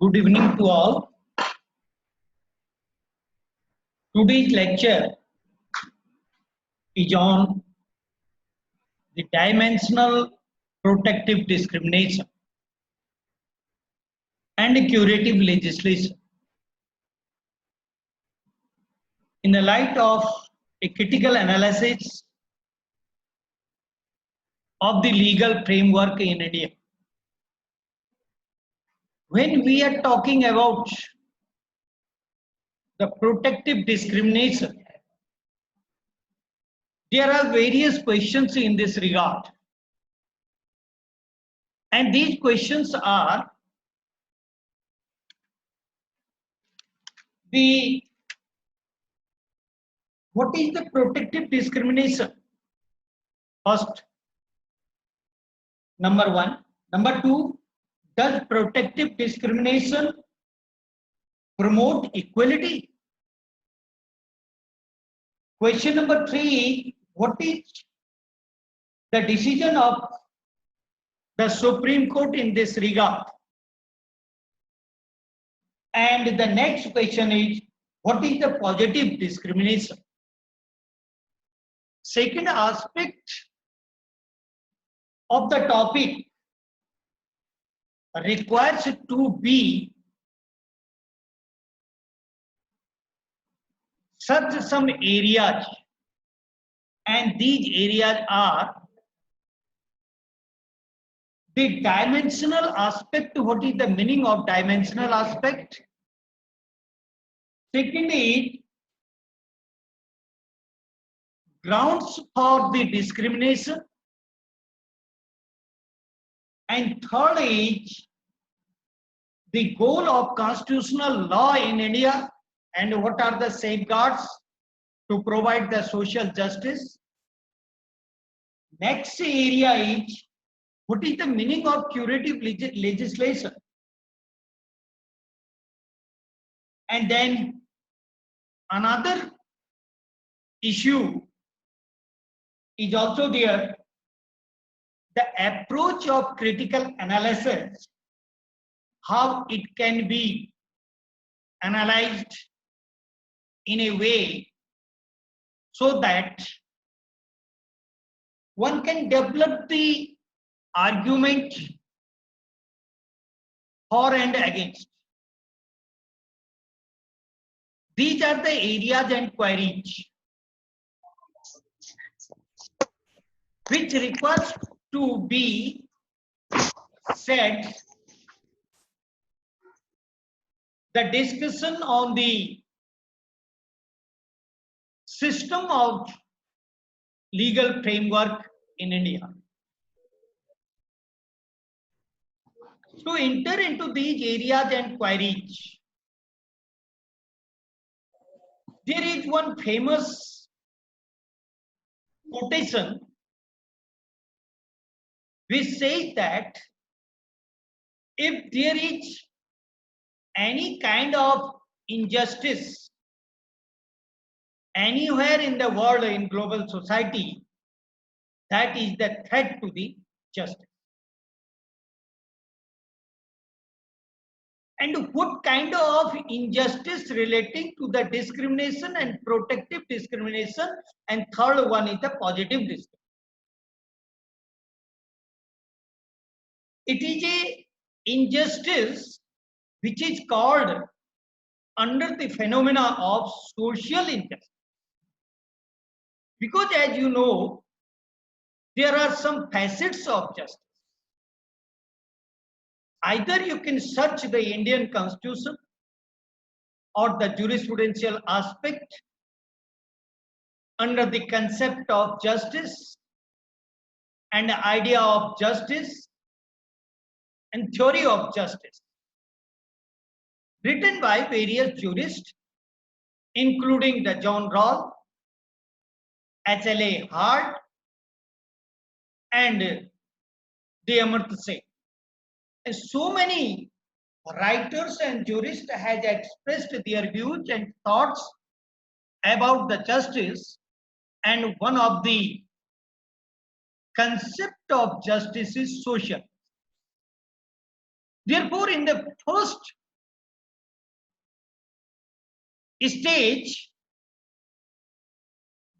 Good evening to all. Today's lecture is on the dimensional protective discrimination and curative legislation in the light of a critical analysis of the legal framework in India. When we are talking about the protective discrimination, there are various questions in this regard. And these questions are what is the protective discrimination? First, number one. Number two, does protective discrimination promote equality? Question number three, what is the decision of the Supreme Court in this regard? And the next question is, what is the positive discrimination? Second aspect of the topic requires to be such some areas, and these areas are the dimensional aspect. What is the meaning of dimensional aspect? Second is grounds for the discrimination, and third is the goal of constitutional law in India and what are the safeguards to provide the social justice. Next area is what is the meaning of curative legislation, and then another issue is also there, the approach of critical analysis, how it can be analyzed in a way so that one can develop the argument for and against. These are the areas and queries which requires to be said. The discussion on the system of legal framework in India. To enter into these areas and queries, there is one famous quotation which says that if there is any kind of injustice anywhere in the world, in global society, that is the threat to the justice. And what kind of injustice relating to the discrimination and protective discrimination, and third one is the positive discrimination. It is a injustice which is called under the phenomena of social injustice. Because as you know, there are some facets of justice. Either you can search the Indian Constitution or the jurisprudential aspect under the concept of justice and the idea of justice and theory of justice, written by various jurists, including the John Rawls, H.L.A. Hart, and the Amartya Sen. And so many writers and jurists have expressed their views and thoughts about the justice, and one of the concept of justice is social. Therefore, in the first stage,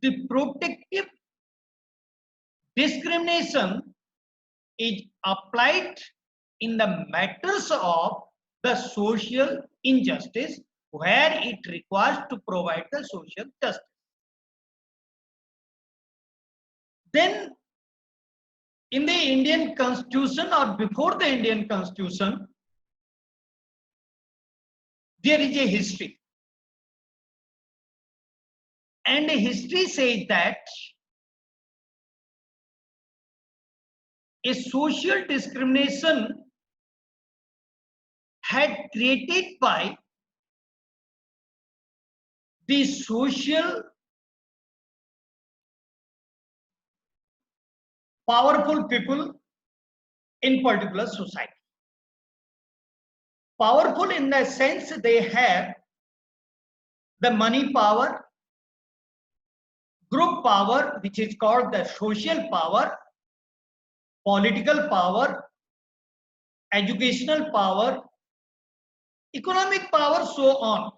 the protective discrimination is applied in the matters of the social injustice where it requires to provide the social justice. Then in the Indian Constitution or before the Indian Constitution, there is a history. And history says that a social discrimination had created by the social powerful people in particular society. Powerful in the sense they have the money power, group power, which is called the social power, political power, educational power, economic power, so on.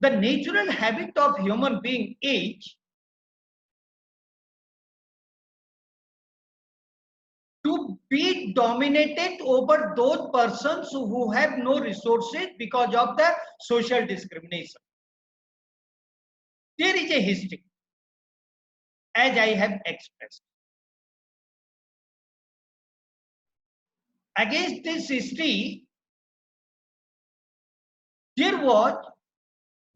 The natural habit of human being is to be dominated over those persons who have no resources because of the social discrimination. There is a history, as I have expressed. Against this history, there was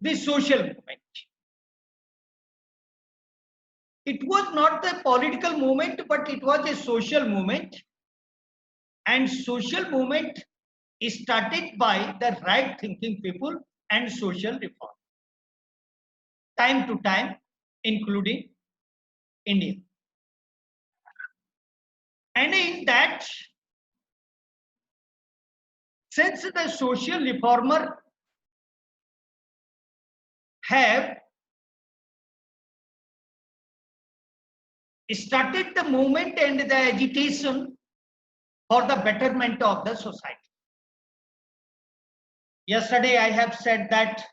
the social movement. It was not a political movement, but it was a social movement. And social movement is started by the right thinking people and social reform. Time to time, including India. And in that, since the social reformer have started the movement and the agitation for the betterment of the society. Yesterday I have said that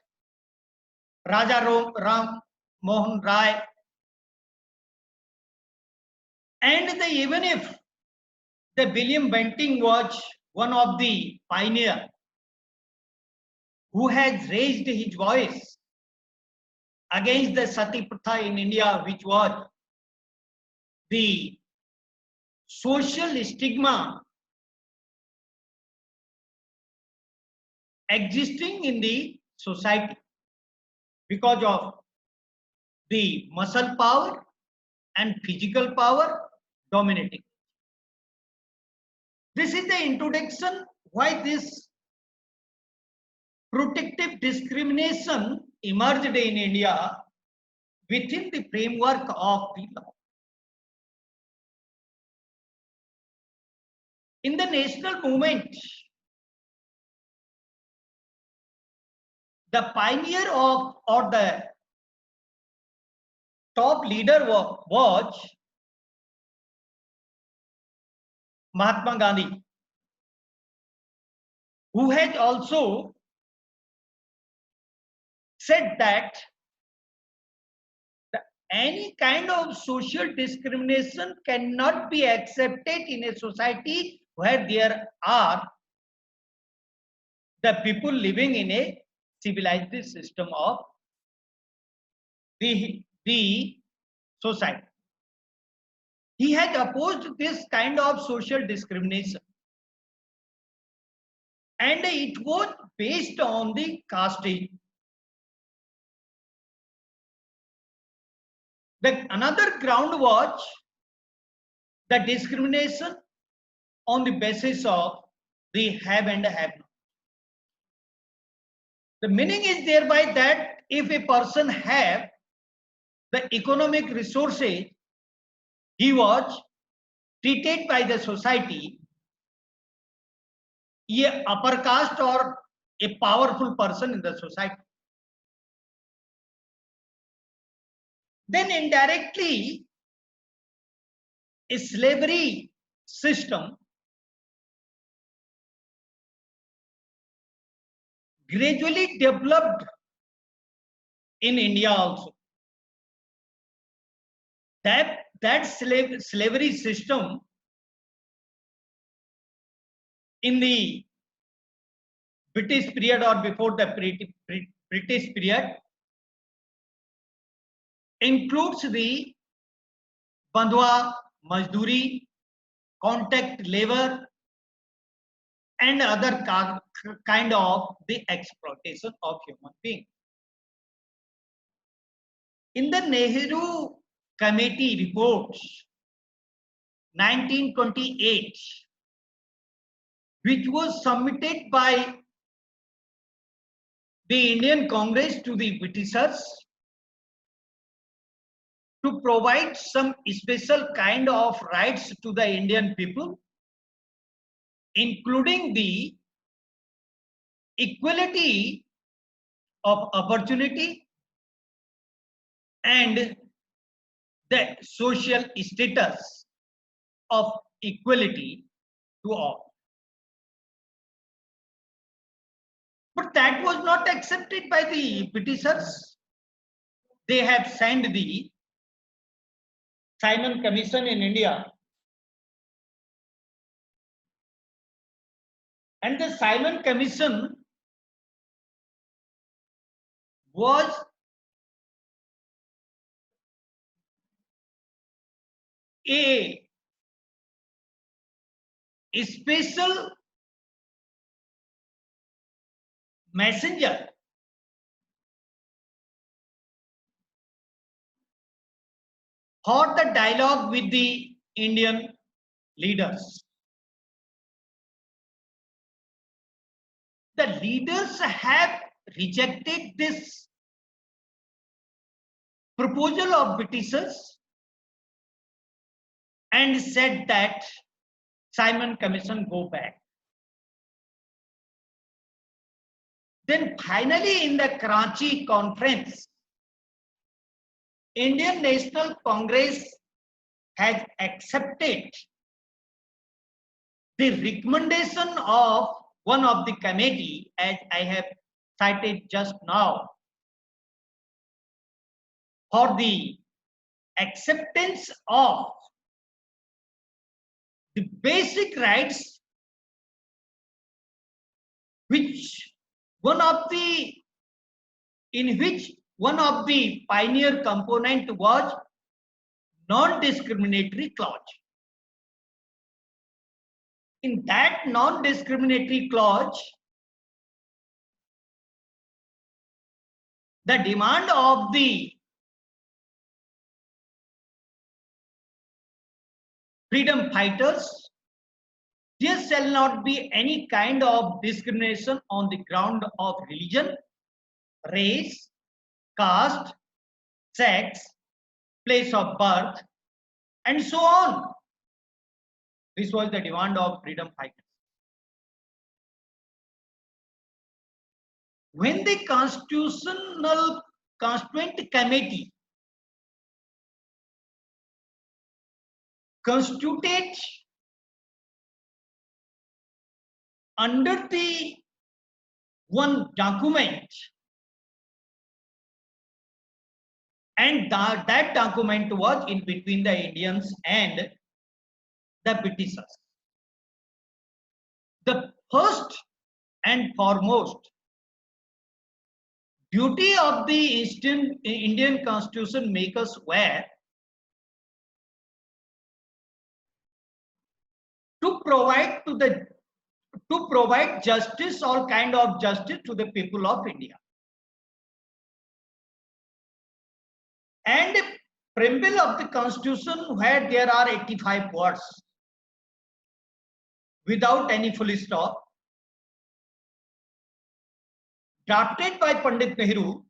Raja Ram Mohan Rai, and even if the William Bentinck was one of the pioneers who has raised his voice against the Sati Pratha in India, which was the social stigma existing in the society because of the muscle power and physical power dominating. This is the introduction why this protective discrimination emerged in India within the framework of the law. In the national movement, the pioneer of or the top leader was Mahatma Gandhi, who had also said that any kind of social discrimination cannot be accepted in a society where there are the people living in a civilized system of the society. He had opposed this kind of social discrimination, and it was based on the caste. Another ground was the discrimination on the basis of the have and have not. The meaning is thereby that if a person have the economic resources, he was treated by the society a upper caste or a powerful person in the society. Then indirectly, a slavery system gradually developed in India also. That slavery system in the British period or before the British period includes the bandhwa, mazduri, contact labor, and other kind of the exploitation of human beings. In the Nehru Committee reports 1928, which was submitted by the Indian Congress to the Britishers to provide some special kind of rights to the Indian people, including the equality of opportunity and the social status of equality to all. But that was not accepted by the Britishers. They have sent the Simon Commission in India. And the Simon Commission was a special messenger for the dialogue with the Indian leaders. The leaders have rejected this proposal of Britishers and said that Simon Commission go back. Then finally in the Karachi conference, Indian National Congress has accepted the recommendation of one of the committee, as I have cited just now, for the acceptance of the basic rights in which one of the pioneer component was non-discriminatory clause. In that non-discriminatory clause, the demand of the freedom fighters, there shall not be any kind of discrimination on the ground of religion, race, caste, sex, place of birth, and so on. This was the demand of freedom fighters. When the Constituent Committee constituted under the one document, and that document was in between the Indians and the Britishers. The first and foremost duty of the Indian Constitution makers were to provide justice, all kind of justice to the people of India. And preamble of the Constitution, where there are 85 words without any full stop, drafted by Pandit Nehru,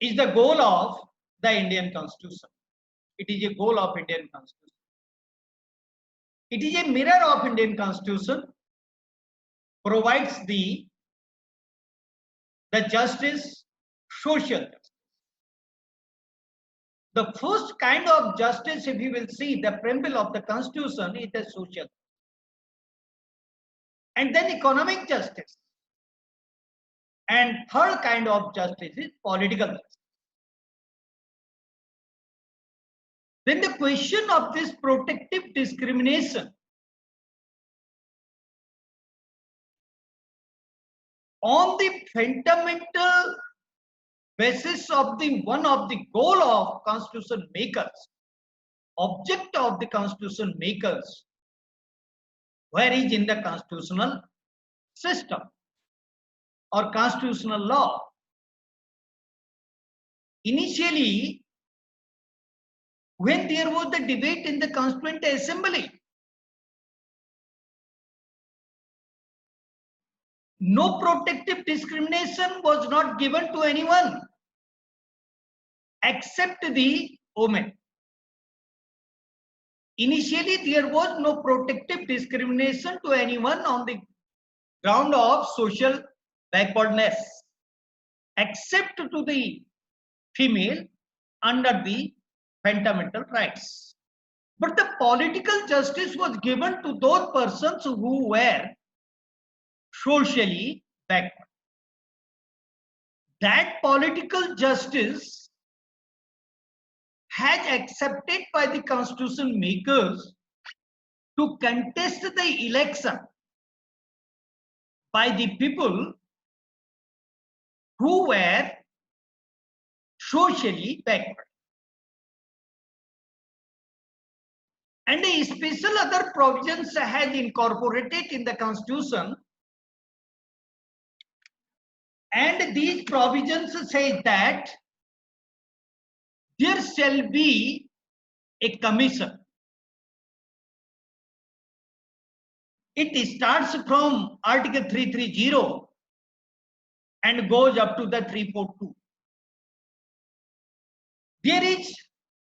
is the goal of the Indian Constitution. It is a goal of Indian Constitution. It is a mirror of Indian Constitution, provides the justice, social justice. The first kind of justice, if you will see the preamble of the Constitution, is the social. and then economic justice. And third kind of justice is political justice. Then the question of this protective discrimination on the fundamental basis of the one of the goal of constitution makers, object of the constitution makers, where is in the constitutional system or constitutional law. Initially, when there was the debate in the Constituent Assembly, no protective discrimination was not given to anyone except the women. Initially, there was no protective discrimination to anyone on the ground of social backwardness, except to the female under the fundamental rights. But the political justice was given to those persons who were socially backward. That political justice has accepted by the constitution makers to contest the election by the people who were socially backward. And a special other provisions has incorporated in the constitution, and these provisions say that there shall be a commission. It starts from Article 330 and goes up to the 342. There is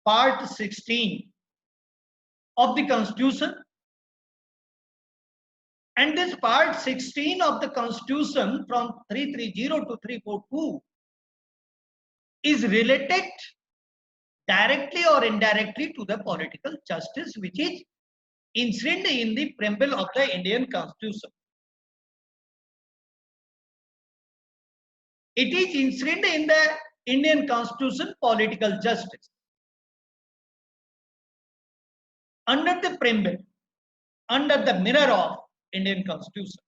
part 16 of the Constitution, and this part 16 of the Constitution from 330 to 342 is related directly or indirectly to the political justice which is enshrined in the preamble of the Indian Constitution. It is enshrined in the Indian Constitution, political justice. Under the preamble, under the mirror of Indian Constitution.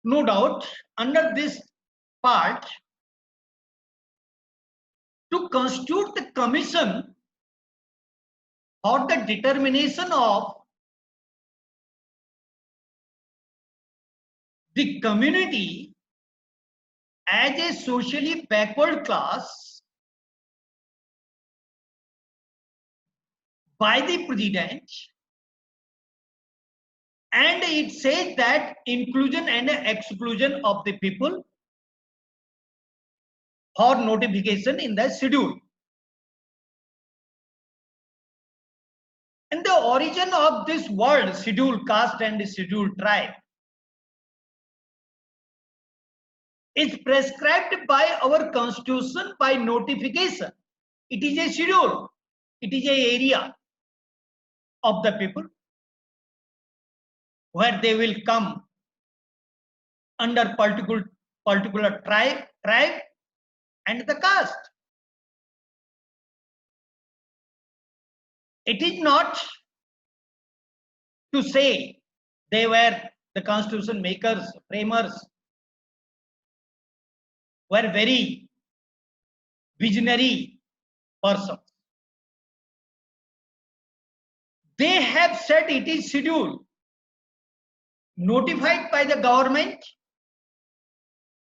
No doubt, under this part, to constitute the commission for the determination of the community as a socially backward class by the president, and it says that inclusion and exclusion of the people for notification in the schedule. And the origin of this word scheduled caste and scheduled tribe is prescribed by our constitution by notification. It is a schedule. It is an area of the people where they will come under particular tribe and the caste. It is not to say they were the constitution makers, framers, were very visionary persons. They have said it is scheduled, notified by the government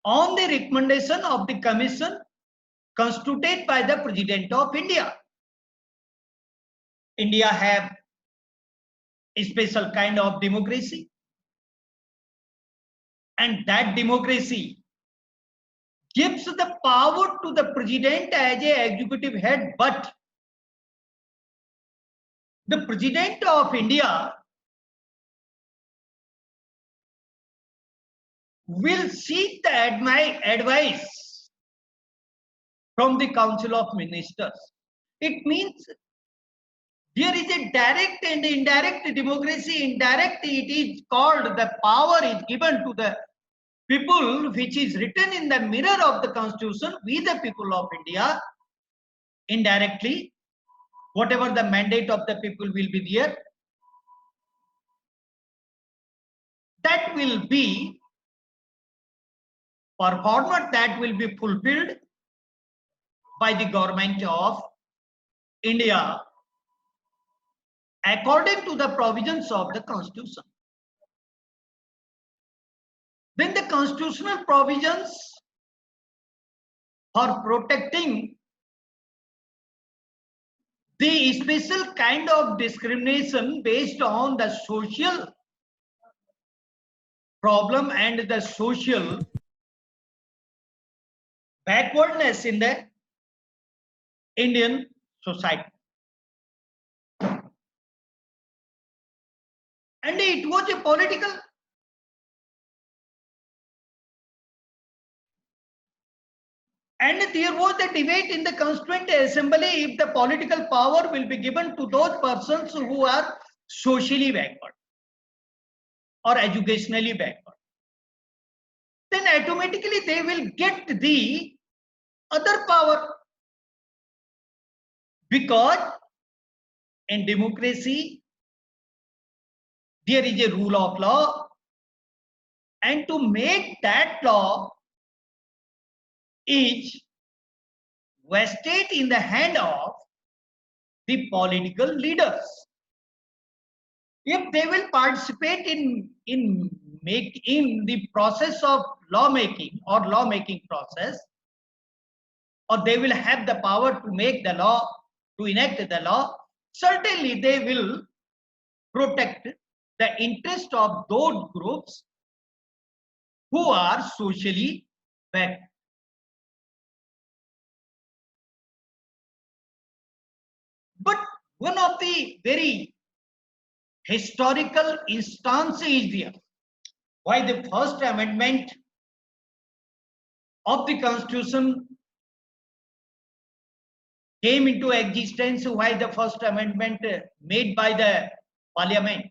on the recommendation of the commission constituted by the President of India. India have a special kind of democracy, and that democracy gives the power to the president as a executive head, but the President of India will seek the advice from the Council of Ministers. It means There is a direct and indirect democracy. Indirect, it is called the power is given to the people, which is written in the mirror of the constitution, we the people of India. Indirectly, whatever the mandate of the people will be there, that will be performed, that will be fulfilled by the government of India according to the provisions of the constitution. Then the constitutional provisions for protecting the special kind of discrimination based on the social problem and the social backwardness in the Indian society. And it was a political, and there was a debate in the Constituent Assembly if the political power will be given to those persons who are socially backward or educationally backward. Then automatically they will get the other power, because in democracy there is a rule of law, and to make that law is vested in the hand of the political leaders. If they will participate in the process of lawmaking or lawmaking process, or they will have the power to make the law, to enact the law, certainly they will protect the interest of those groups who are socially backward. But one of the very historical instance is there why the first amendment of the constitution came into existence, why the first amendment made by the parliament.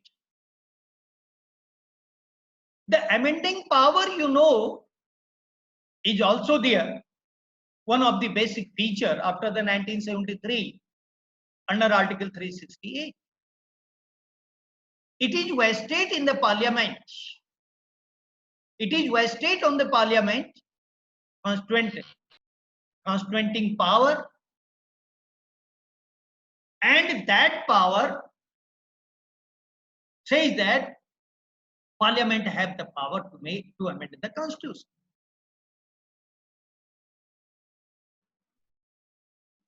The amending power, is also there. One of the basic feature after the 1973 under Article 368. It is vested in the parliament. It is vested on the parliament, constituting power, and that power says that parliament have the power to amend the constitution.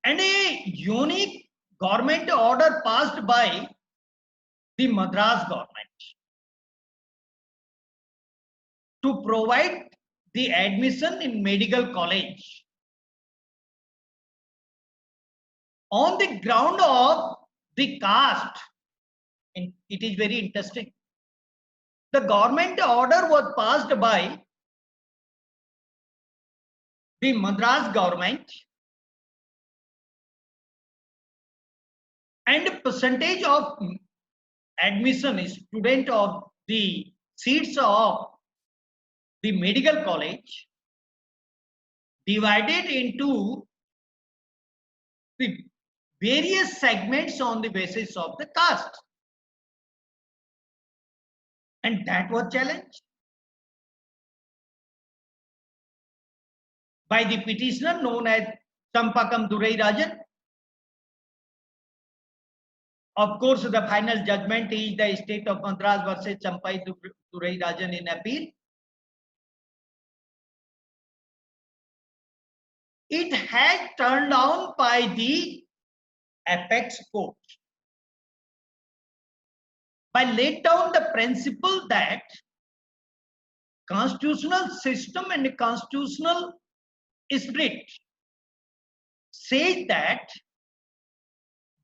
And a unique government order passed by the Madras government to provide the admission in medical college on the ground of the caste. And it is very interesting. The government order was passed by the Madras government, and percentage of admission student of the seats of the medical college divided into the various segments on the basis of the caste, and that was challenged by the petitioner known as Champakam Duraiarajan. Of course, the final judgment is the State of Madras versus Champai Duraiarajan in appeal. It had turned down by the apex court, by laid down the principle that constitutional system and constitutional spirit says that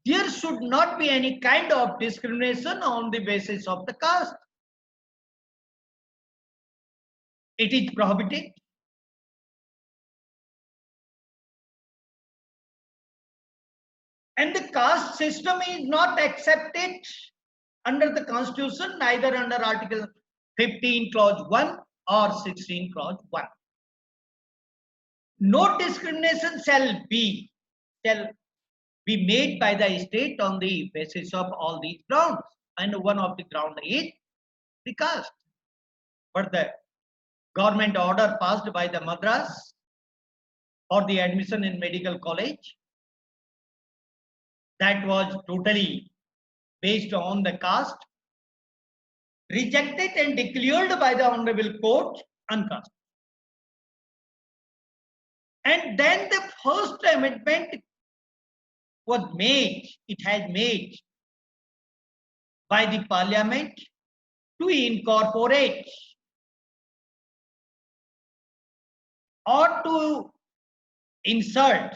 there should not be any kind of discrimination on the basis of the caste. It is prohibited. And the caste system is not accepted under the constitution, neither under Article 15 clause 1 or 16 clause 1. No discrimination shall be made by the state on the basis of all these grounds, and one of the ground is the caste. But the government order passed by the Madras for the admission in medical college, that was totally based on the caste, rejected and declared by the Honorable Court unconstitutional. And then the first amendment was made, it has made by the Parliament to incorporate or to insert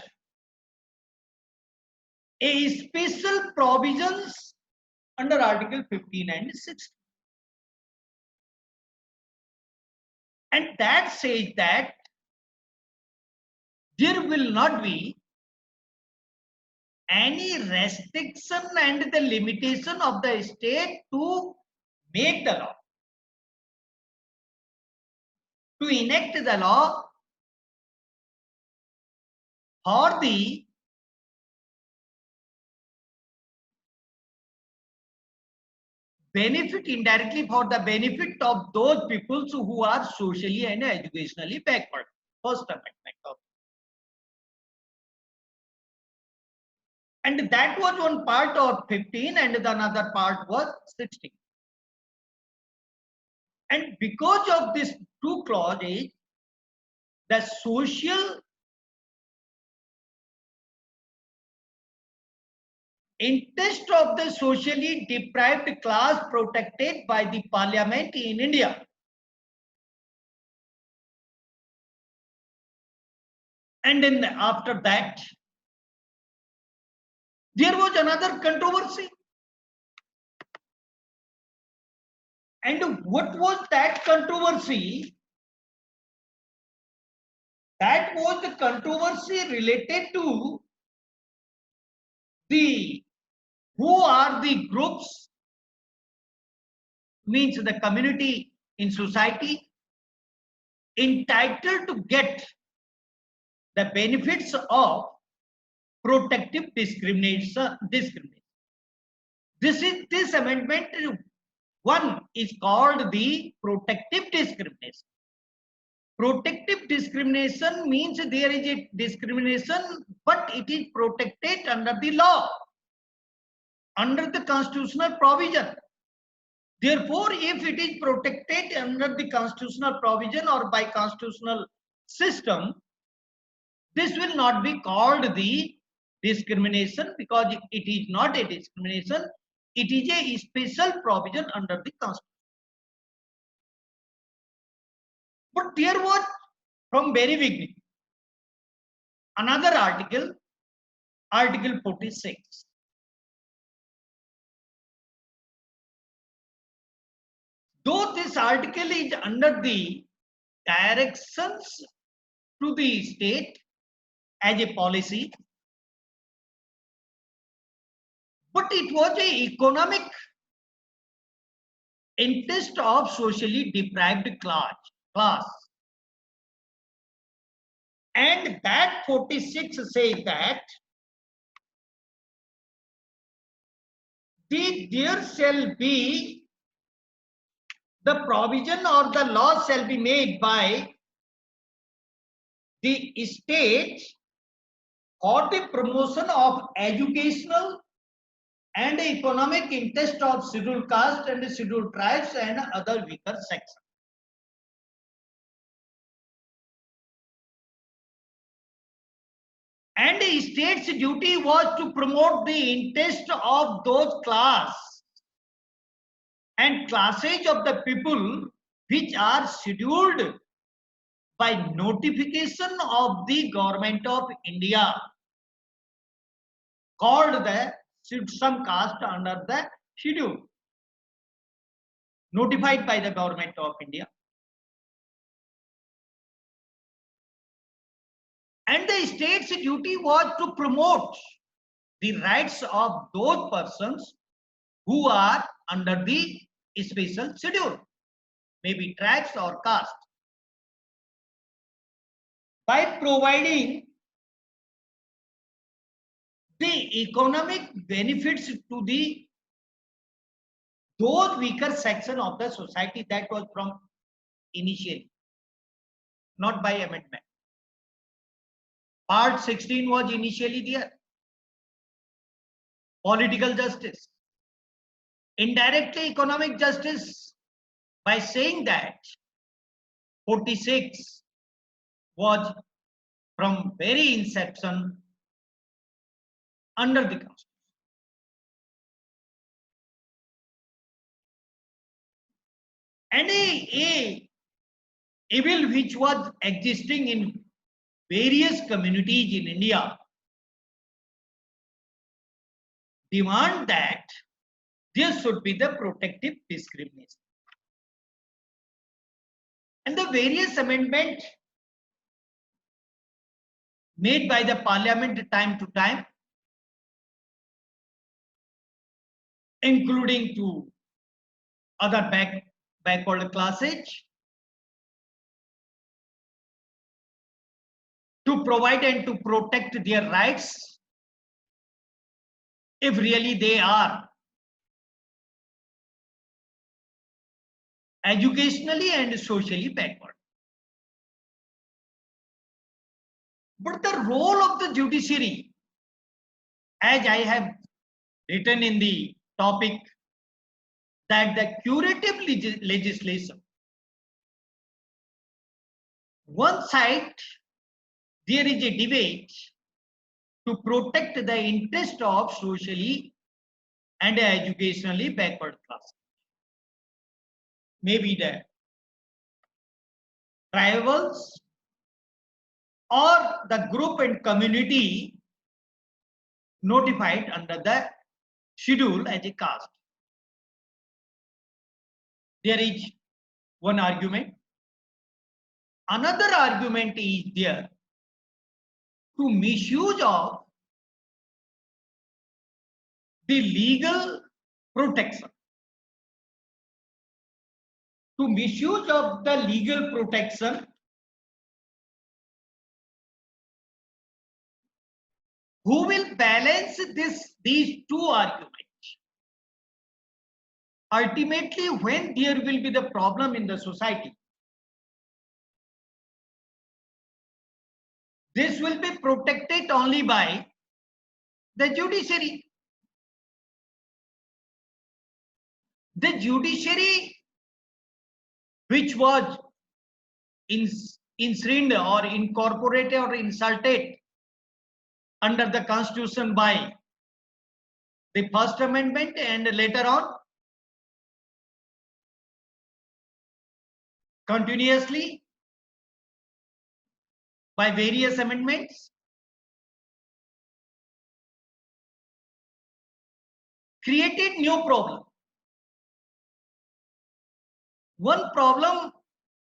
a special provisions under Article 15 and 16. And that says that there will not be any restriction and the limitation of the state to make the law, to enact the law for the benefit, indirectly for the benefit of those peoples who are socially and educationally backward. First amendment of. And that was one part of 15 and the another part was 16. And because of these two clauses, the social interest of the socially deprived class protected by the Parliament in India. And then after that, there was another controversy. And what was that controversy? That was the controversy related to the who are the groups, means the community in society entitled to get the benefits of protective discrimination. This amendment 1 is called the protective discrimination. Protective discrimination means there is a discrimination, but it is protected under the law, under the constitutional provision. Therefore, if it is protected under the constitutional provision or by constitutional system, this will not be called the discrimination, because it is not a discrimination, it is a special provision under the constitution. But there was from very beginning another article, Article 46. Though this article is under the directions to the state as a policy, but it was an economic interest of socially deprived class. And that 46 says that there shall be the provision or the law shall be made by the state for the promotion of educational and economic interest of scheduled caste and scheduled tribes and other weaker sections. And the state's duty was to promote the interest of those class and classes of the people which are scheduled by notification of the Government of India, called the some caste under the schedule, notified by the Government of India. And the state's duty was to promote the rights of those persons who are under the special schedule, maybe tribes or caste, by providing the economic benefits to the those weaker section of the society. That was from initially, not by amendment. Part 16 was initially there. Political justice, indirectly economic justice, by saying that 46 was from very inception under the Constitution. Any evil which was existing in various communities in India demand that there should be the protective discrimination. And the various amendments made by the parliament time to time, including to other backward classes, to provide and to protect their rights if really they are educationally and socially backward. But the role of the judiciary, as I have written in the topic, that the curative legislation, one side there is a debate to protect the interest of socially and educationally backward classes, maybe the tribals or the group and community notified under the schedule as a caste. There is one argument. Another argument is there to misuse of the legal protection. To misuse of the legal protection, who will balance these two arguments? Ultimately, when there will be the problem in the society, this will be protected only by the judiciary. The judiciary, which was enshrined or incorporated or inserted under the Constitution by the First Amendment and later on continuously by various amendments, created new problem. One problem